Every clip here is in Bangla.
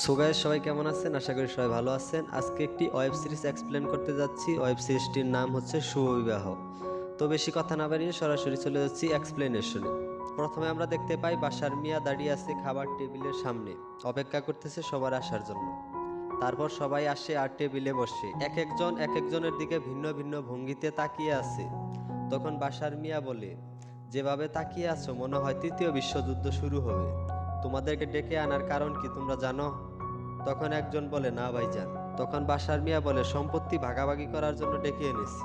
সো গাইস, সবাই কেমন আছেন? আশা করি সবাই ভালো আছেন। আজকে একটি ওয়েব সিরিজ এক্সপ্লেন করতে যাচ্ছি। ওয়েব সিরিজটির নাম হচ্ছে শুভ বিবাহ। তো বেশি কথা না বাড়িয়ে সরাসরি চলে যাচ্ছি এক্সপ্লেনেশনে। প্রথমে আমরা দেখতে পাই বাশার মিয়া দাঁড়িয়ে আছে খাবার টেবিলের সামনে, অপেক্ষা করতেছে সবার আসার জন্য। তারপর সবাই আসে আর টেবিলে বসে এক একজন এক একজনের দিকে ভিন্ন ভিন্ন ভঙ্গিতে তাকিয়ে আছে। তখন বাশার মিয়া বলে, যেভাবে তাকিয়ে আছো মনে হয় তৃতীয় বিশ্বযুদ্ধ শুরু হবে। তোমাদেরকে ডেকে আনার কারণ কি তোমরা জানো? তখন একজন বলে, না ভাইজান। তখন বাশার মিয়া বলে, সম্পত্তি ভাগাভাগি করার জন্য ডেকে এনেছি।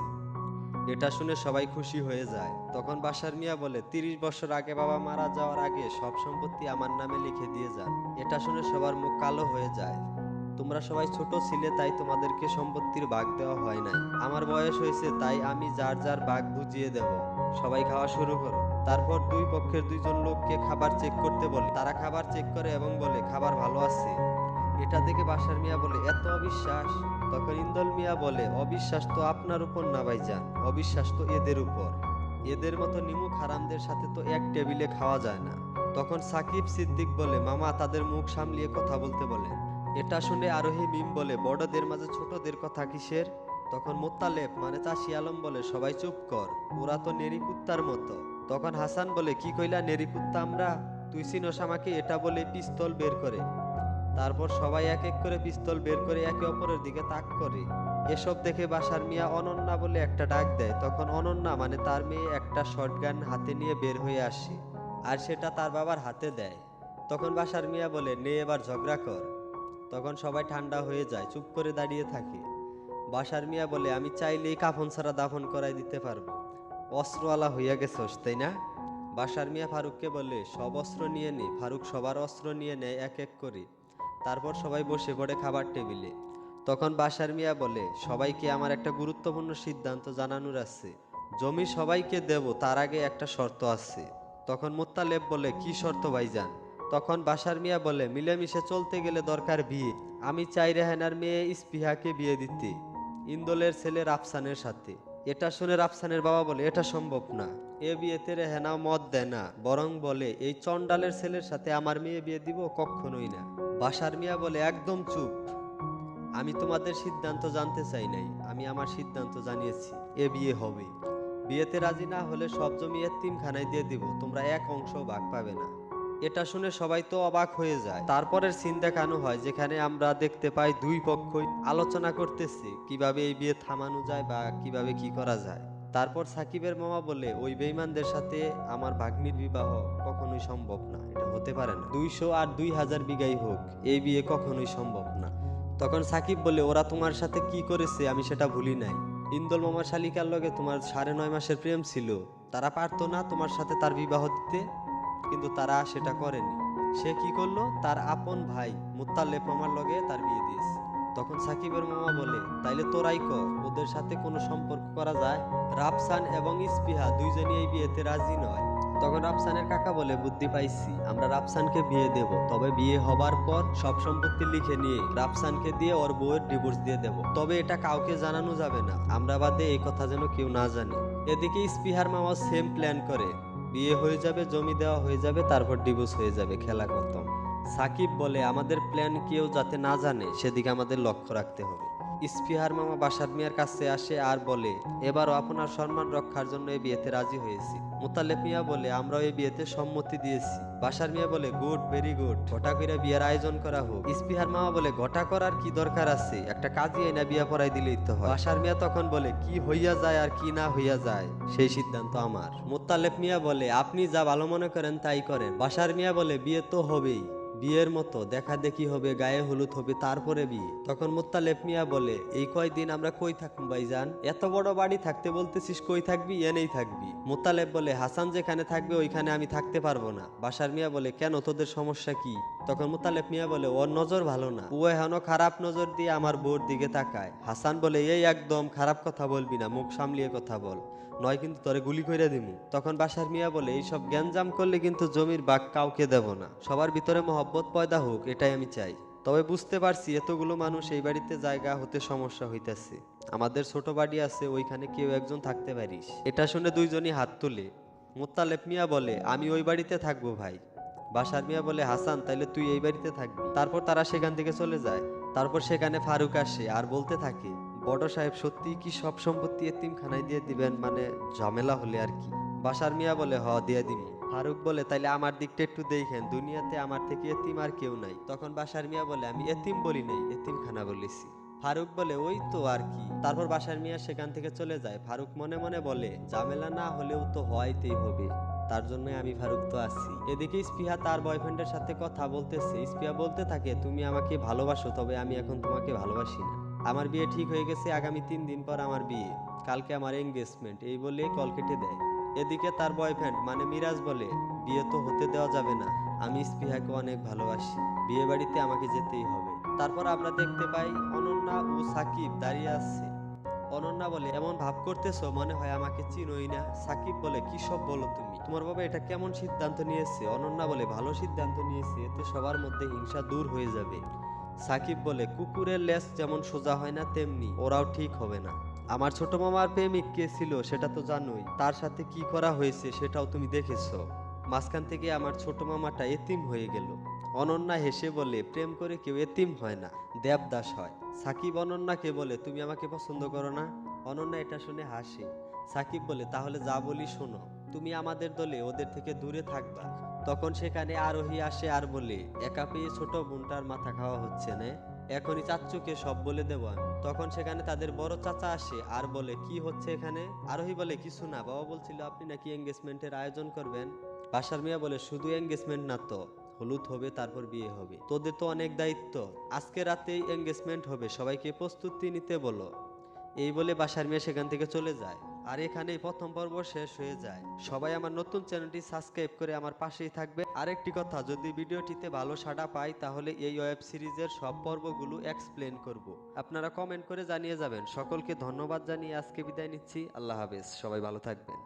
এটা শুনে সবাই খুশি হয়ে যায়। তখন বাশার মিয়া বলে, 30 বছর আগে বাবা মারা যাওয়ার আগে সব সম্পত্তি আমার নামে লিখে দিয়ে যান। এটা শুনে সবার মুখ কালো হয়ে যায়। তোমরা সবাই ছোট ছিলে তাই তোমাদেরকে সম্পত্তির ভাগ দেওয়া হয় নাই। আমার বয়স হয়েছে তাই আমি যার যার ভাগ বুঝিয়ে দেব। সবাই খাওয়া শুরু করো। তারপর দুই পক্ষের দুইজন লোককে খাবার চেক করতে বলে। তারা খাবার চেক করে এবং বলে খাবার ভালো আছে। এটা দেখে বাশার মিয়া বলে, এত অবিশ্বাস? তখন ইন্দল মিয়া বলে, অবিশ্বাস তো আপনার উপর না ভাইজান, অবিশ্বাস তো এদের উপর। এদের মতো নিমুখ হারামদের সাথে তো এক টেবিলে খাওয়া যায় না। তখন সাকিব সিদ্দিক বলে, মামা তাদের মুখ সামলিয়ে কথা বলতে বলেন। এটা শুনে আরোহী মিম বলে, বড়দের মাঝে ছোটদের কথা কিসের? তখন মোত্তালেব মানে চাষি আলম বলে, সবাই চুপ কর, ওরা তো নেরি কুত্তার মতো। তখন হাসান বলে, কি কইলা নেরি কুত্তা আমরা? তুই চিনোস আমাকে? এটা বলে পিস্তল বের করে। তারপর সবাই এক এক করে পিস্তল বের করে একে অপরের দিকে তাক করে। এসব দেখে বাশার মিয়া অনন্যা বলে একটা ডাক দেয়। তখন অনন্যা মানে তার মেয়ে একটা শটগান হাতে নিয়ে বের হয়ে আসে আর সেটা তার বাবার হাতে দেয়। তখন বাশার মিয়া বলে, নে এবার ঝগড়া কর। তখন সবাই ঠান্ডা হয়ে যায়, চুপ করে দাঁড়িয়ে থাকে। বাশার মিয়া বলে, আমি চাইলেই কাফন ছাড়া দাফন করাই দিতে পারবো। অস্ত্রওয়ালা হইয়া গেছস তাই না? বাশার মিয়া ফারুককে বলে, সব অস্ত্র নিয়ে নে। ফারুক সবার অস্ত্র নিয়ে নেয় এক এক করে। তারপর সবাই বসে পড়ে খাবার টেবিলে। তখন বাশার মিয়া বলে, সবাইকে আমার একটা গুরুত্বপূর্ণ সিদ্ধান্ত জানানোর আছে। জমি সবাইকে দেব, তার আগে একটা শর্ত আছে। তখন মোত্তালেব বলে, কি শর্ত ভাইজান? তখন বাশার মিয়া বলে, মিলেমিশে চলতে গেলে দরকার বিয়ে। আমি চাই রেহানার মেয়ে ইস্পিহাকে বিয়ে দিতে ইন্দোলের ছেলে রাফসানের সাথে। এটা শুনে রাফসানের বাবা বলে, এটা সম্ভব না। এ বিয়েতে রেহানা মত দেয় না, বরং বলে, এই চন্ডালের ছেলের সাথে আমার মেয়ে বিয়ে দিব? কখনোই না। বাশার মিয়া বলে, একদম চুপ। আমি তোমাদের সিদ্ধান্ত জানতে চাই নাই, আমি আমার সিদ্ধান্ত জানিয়েছি, এ বিয়ে হবে। বিয়েতে রাজি না হলে সব জমি এতিমখানায় দিয়ে দিব, তোমরা এক অংশ ভাগ পাবে না। এটা শুনে সবাই তো অবাক হয়ে যায়। তারপরের সিন দেখানো হয় যেখানে আমরা দেখতে পাই দুই পক্ষই আলোচনা করতেছে কিভাবে এই বিয়ে থামানো যায় বা কিভাবে কি করা যায়। তারপর সাকিবের মামা বলে, ওই বেঈমানদের সাথে আমার ভাগ্নির বিবাহ কখনোই সম্ভব না, এটা হতে পারে না। 200 আর 2000 বিঘাই হোক, এই বিয়ে কখনোই সম্ভব না। তখন সাকিব বলে, ওরা তোমার সাথে কি করেছে আমি সেটা ভুলি নাই। ইন্দল মামার শালিকার লগে তোমার 9.5 মাসের প্রেম ছিল, তারা পারতো না তোমার সাথে তার বিবাহ দিতে? কিন্তু তারা সেটা করেনি। সে কি করলো, তার আপন ভাই মুত্তালেব মামার লগে তার বিয়ে দিয়েছে। তখন সাকিবের মামা বলে, তাইলে তোরাই কর, ওদের সাথে কোনো সম্পর্ক করা যায়? রাফসান এবং ইস্পিহা দুইজনই এই বিয়েতে রাজি নয়। তখন রাফসানের কাকা বলে, বুদ্ধি পাইছি, আমরা রাফসানকে বিয়ে দেব, তবে বিয়ে হবার পর সব সম্পত্তি লিখে নিয়ে রাফসানকে দিয়ে ওর বউয়ের ডিভোর্স দিয়ে দেব। তবে এটা কাউকে জানানো যাবে না, আমরা বাদে এই কথা যেন কেউ না জানে। এদিকে ইস্পিহার মামা সেম প্ল্যান করে। বিয়ে হয়ে যাবে, জমি দেওয়া হয়ে যাবে, তারপর ডিভোর্স হয়ে যাবে, খেলা খতম। সাকিব বলে, আমাদের প্ল্যান কেউ যাতে না জানে সেদিকে আমাদের লক্ষ্য রাখতে হবে। ইস্পিহার মামা বাশার মিয়ার কাছে আসে আর বলে, এবারও আপনার সম্মান রক্ষার জন্য এই বিয়েতে রাজি হয়েছি। মোতালেব মিয়া বলে, আমরাও এই বিয়েতে সম্মতি দিয়েছি। বাশার মিয়া বলে, গুড, ভেরি গুড, ঘটা কইরা বিয়ের আয়োজন করা হোক। ইস্পিহার মামা বলে, ঘটা করার কি দরকার আছে, একটা কাজী এনে বিয়া পড়াই দিলেই তো হয়। বাশার মিয়া তখন বলে, কি হইয়া যায় আর কি না হইয়া যায় সেই সিদ্ধান্ত আমার। মোত্তালেব মিয়া বলে, আপনি যা ভালো মনে করেন তাই করেন। বাশার মিয়া বলে, বিয়ে তো হবেই, বিয়ের মতো দেখা দেখি হবে, গায়ে হলুদ হবে, তারপরে বিয়ে। তখন মোত্তালেব মিয়া বলে, এই কয়দিন আমরা কই থাকবো ভাইজান? এত বড় বাড়ি থাকতে বলতেছিস, কই থাকবি? এনেই থাকবি। মোত্তালেব বলে, হাসান যেখানে থাকবে ওইখানে আমি থাকতে পারবো না। বাশার মিয়া বলে, কেন, তোদের সমস্যা কি? তখন মোত্তালেব মিয়া বলে, ওর নজর ভালো না, ও এখনো খারাপ নজর দিয়ে আমার বউর দিকে তাকায়। হাসান বলে, এই একদম খারাপ কথা বলবি না, মুখ সামলিয়ে কথা বল, নয় কিন্তু তোরে গুলি কইরা দিমু। তখন বাশার মিয়া বলে, এইসব গ্যাঞ্জাম করলে কিন্তু জমির ভাগ কাউকে দেব না, সবার ভিতরে মহব্বত পয়দা হোক, এটাই আমি চাই। তবে বুঝতে পারছি এতগুলো মানুষ এই বাড়িতে জায়গা হতে সমস্যা হইতেছে, আমাদের ছোট বাড়ি আছে, ওইখানে কেউ একজন থাকতে পারিস। এটা শুনে দুইজনই হাত তুলে। মোত্তালেব মিয়া বলে, আমি ওই বাড়িতে থাকবো ভাই। বাশার মিয়া বলে, হাসান তাইলে তুই এই বাড়িতে থাকবি। তারপর তারা সেখান থেকে চলে যায়। তারপর সেখানে ফারুক আসে আর বলতে থাকে, বড় সাহেব সত্যি কি সব সম্পত্তি এতিমখানায় দিয়ে দিবেন, মানে ঝামেলা হলে আর কি। বাশার মিয়া বলে, হ দিয়ে দিবি। ফারুক বলে, তাইলে আমার দিকটা একটু দেখেন, দুনিয়াতে আমার থেকে এতিম আর কেউ নাই। তখন বাশার মিয়া বলে, আমি এতিম বলি নাই, এতিমখানা বলেছি। ফারুক বলে, ওই তো আর কি। তারপর বাশার মিয়া সেখান থেকে চলে যায়। ফারুক মনে মনে বলে, ঝামেলা না হলেও তো হওয়াইতেই হবে, তার জন্য আমি ফারুক তো আছি। এদিকে স্পৃহা তার বয়ফ্রেন্ডের সাথে কথা বলতেছে। স্পৃহা বলতে থাকে, তুমি আমাকে ভালোবাসো, তবে আমি এখন তোমাকে ভালোবাসি না। আমার বিয়ে ঠিক হয়ে গেছে, আগামী 3 দিন পর আমার বিয়ে, কালকে আমার এঙ্গেজমেন্ট, এই বলে কল কেটে দেয়। এদিকে তার বয়ফ্রেন্ড মানে মিরাজ বলে, বিয়ে তো হতে দেওয়া যাবে না, আমি স্পৃহাকে অনেক ভালোবাসি, বিয়ে বাড়িতে আমাকে যেতেই হবে। তারপর আমরা দেখতে পাই অনন্যা ও সাকিব দাঁড়িয়ে আছে। অনন্যা বলে, এমন ভাব করতেছো মনে হয় আমাকে চিনোই না। সাকিব বলে, কি সব বলো তুমি, তোমার বাবা এটা কেমন সিদ্ধান্ত নিয়েছে? অনন্যা বলে, ভালো সিদ্ধান্ত নিয়েছে, এতে সবার মধ্যে হিংসা দূর হয়ে যাবে। সাকিব বলে, কুকুরের লেজ যেমন সোজা হয় না, তেমনি ওরাও ঠিক হবে না। আমার ছোট মামার প্রেমিক কে ছিল সেটা তো জানোই, তার সাথে কি করা হয়েছে সেটাও তুমি দেখেছো। মাঝখান থেকে আমার ছোট মামাটা এতিম হয়ে গেল। অনন্যা হেসে বলে, প্রেম করে কেউ এতিম হয় না, দেবদাস হয়। সাকিব অনন্যাকে বলে, তুমি আমাকে পছন্দ করো না? অনন্যা এটা শুনে হাসে। সাকিব বলে, তাহলে যা বলি শোনো, তুমি আমাদের দলে ওদের থেকে দূরে থাকবা। তখন সেখানে আরোহী আসে আর বলে, একা পেয়ে ছোট বোনটার মাথা খাওয়া হচ্ছে না, এখনই চাচ্চুকে সব বলে দেবো আমি। তখন সেখানে তাদের বড় চাচা আসে আর বলে, কি হচ্ছে এখানে? আরোহী বলে, কিছু না, বাবা বলছিল আপনি নাকি এঙ্গেজমেন্টের আয়োজন করবেন। বাশার মিয়া বলে, শুধু এঙ্গেজমেন্ট না তো, হলুদ হবে, তারপর বিয়ে হবে, তোদের তো অনেক দায়িত্ব। আজকে রাতেই এঙ্গেজমেন্ট হবে, সবাইকে প্রস্তুতি নিতে বলো। এই বলে বাশার মিয়া সেখান থেকে চলে যায়। আর এখানেই প্রথম পর্ব শেষ হয়ে যায়। সবাই আমার নতুন চ্যানেলটি সাবস্ক্রাইব করে আমার পাশেই থাকবে। আরেকটি কথা, যদি ভিডিওটিতে ভালো সাড়া পাই তাহলে এই ওয়েব সিরিজের সব পর্বগুলো এক্সপ্লেন করব। আপনারা কমেন্ট করে জানিয়ে যাবেন। সকলকে ধন্যবাদ জানিয়ে আজকে বিদায় নিচ্ছি। আল্লাহ হাফেজ, সবাই ভালো থাকবেন।